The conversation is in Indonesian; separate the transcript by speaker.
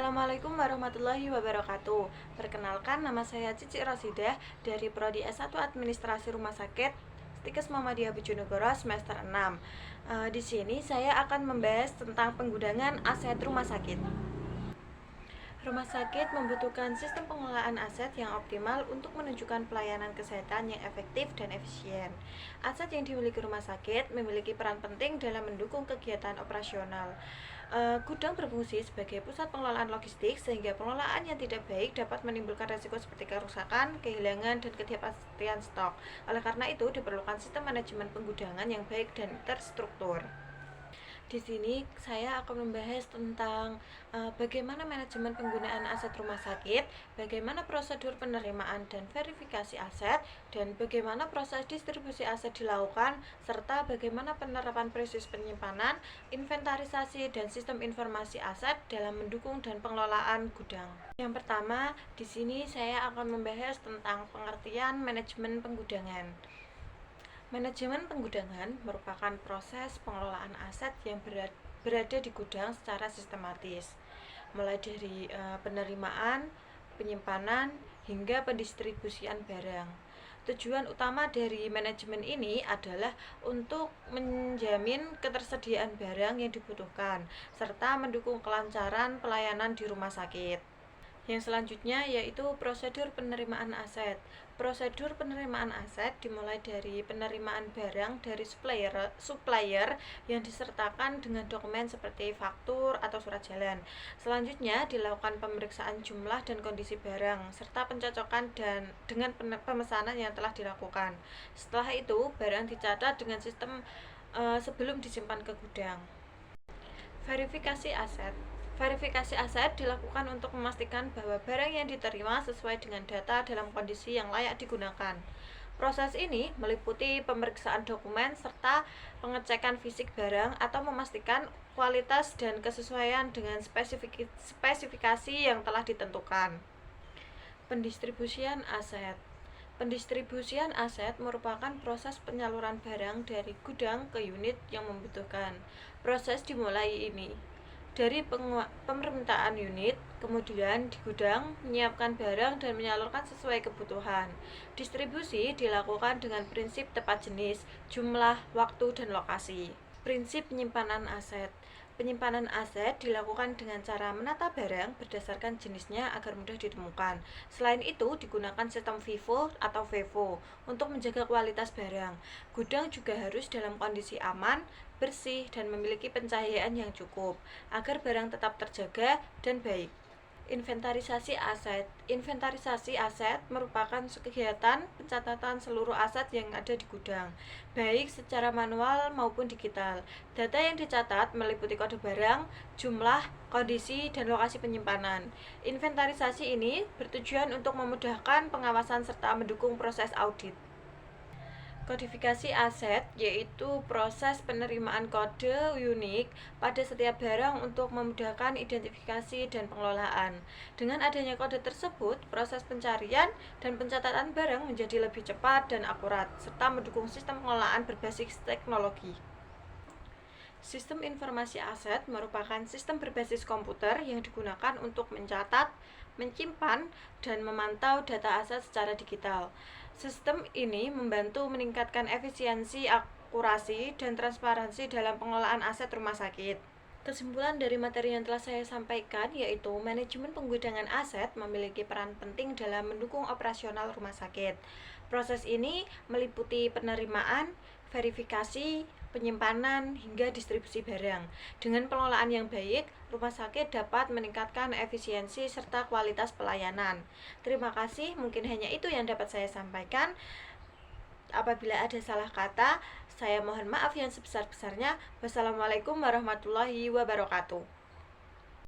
Speaker 1: Assalamualaikum warahmatullahi wabarakatuh. Perkenalkan, nama saya Cici Rosidah dari Prodi S1 Administrasi Rumah Sakit Stikes Muhammadiyah Bojonegoro semester 6. Di sini saya akan membahas tentang penggunaan aset rumah sakit. Rumah sakit membutuhkan sistem pengelolaan aset yang optimal untuk menunjukkan pelayanan kesehatan yang efektif dan efisien. Aset yang dimiliki rumah sakit memiliki peran penting dalam mendukung kegiatan operasional. Gudang berfungsi sebagai pusat pengelolaan logistik sehingga pengelolaan yang tidak baik dapat menimbulkan risiko seperti kerusakan, kehilangan, dan ketidakpastian stok. Oleh karena itu, diperlukan sistem manajemen penggudangan yang baik dan terstruktur. Di sini saya akan membahas tentang bagaimana manajemen penggunaan aset rumah sakit, bagaimana prosedur penerimaan dan verifikasi aset, dan bagaimana proses distribusi aset dilakukan, serta bagaimana penerapan proses penyimpanan, inventarisasi, dan sistem informasi aset dalam mendukung dan pengelolaan gudang. Yang pertama, di sini saya akan membahas tentang pengertian manajemen penggudangan. Manajemen penggudangan merupakan proses pengelolaan aset yang berada di gudang secara sistematis, mulai dari penerimaan, penyimpanan, hingga pendistribusian barang. Tujuan utama dari manajemen ini adalah untuk menjamin ketersediaan barang yang dibutuhkan, serta mendukung kelancaran pelayanan di rumah sakit. Yang selanjutnya yaitu prosedur penerimaan aset. Prosedur penerimaan aset dimulai dari penerimaan barang dari supplier yang disertakan dengan dokumen seperti faktur atau surat jalan. Selanjutnya dilakukan pemeriksaan jumlah dan kondisi barang serta pencocokan dengan pemesanan yang telah dilakukan. Setelah itu, barang dicatat dengan sistem sebelum disimpan ke gudang. Verifikasi aset. Verifikasi aset dilakukan untuk memastikan bahwa barang yang diterima sesuai dengan data dalam kondisi yang layak digunakan. Proses ini meliputi pemeriksaan dokumen serta pengecekan fisik barang atau memastikan kualitas dan kesesuaian dengan spesifikasi yang telah ditentukan. Pendistribusian aset. Pendistribusian aset merupakan proses penyaluran barang dari gudang ke unit yang membutuhkan. Proses dimulai ini dari permintaan unit, kemudian di gudang menyiapkan barang dan menyalurkan sesuai kebutuhan. Distribusi dilakukan dengan prinsip tepat jenis, jumlah, waktu, dan lokasi. Prinsip penyimpanan aset. Penyimpanan aset dilakukan dengan cara menata barang berdasarkan jenisnya agar mudah ditemukan. Selain itu, digunakan sistem FIFO atau FIFO untuk menjaga kualitas barang. Gudang juga harus dalam kondisi aman, bersih, dan memiliki pencahayaan yang cukup agar barang tetap terjaga dan baik. Inventarisasi aset. Inventarisasi aset merupakan kegiatan pencatatan seluruh aset yang ada di gudang, baik secara manual maupun digital. Data yang dicatat meliputi kode barang, jumlah, kondisi, dan lokasi penyimpanan. Inventarisasi ini bertujuan untuk memudahkan pengawasan serta mendukung proses audit. Kodifikasi aset yaitu proses penerimaan kode unik pada setiap barang untuk memudahkan identifikasi dan pengelolaan. Dengan adanya kode tersebut, proses pencarian dan pencatatan barang menjadi lebih cepat dan akurat, serta mendukung sistem pengelolaan berbasis teknologi. Sistem informasi aset merupakan sistem berbasis komputer yang digunakan untuk mencatat, menyimpan, dan memantau data aset secara digital. Sistem ini membantu meningkatkan efisiensi, akurasi, dan transparansi dalam pengelolaan aset rumah sakit. Kesimpulan dari materi yang telah saya sampaikan yaitu manajemen penggudangan aset memiliki peran penting dalam mendukung operasional rumah sakit. Proses ini meliputi penerimaan, verifikasi, penyimpanan, hingga distribusi barang. Dengan pengelolaan yang baik, rumah sakit dapat meningkatkan efisiensi serta kualitas pelayanan. Terima kasih, mungkin hanya itu yang dapat saya sampaikan. Apabila ada salah kata, saya mohon maaf yang sebesar-besarnya. Wassalamualaikum warahmatullahi wabarakatuh.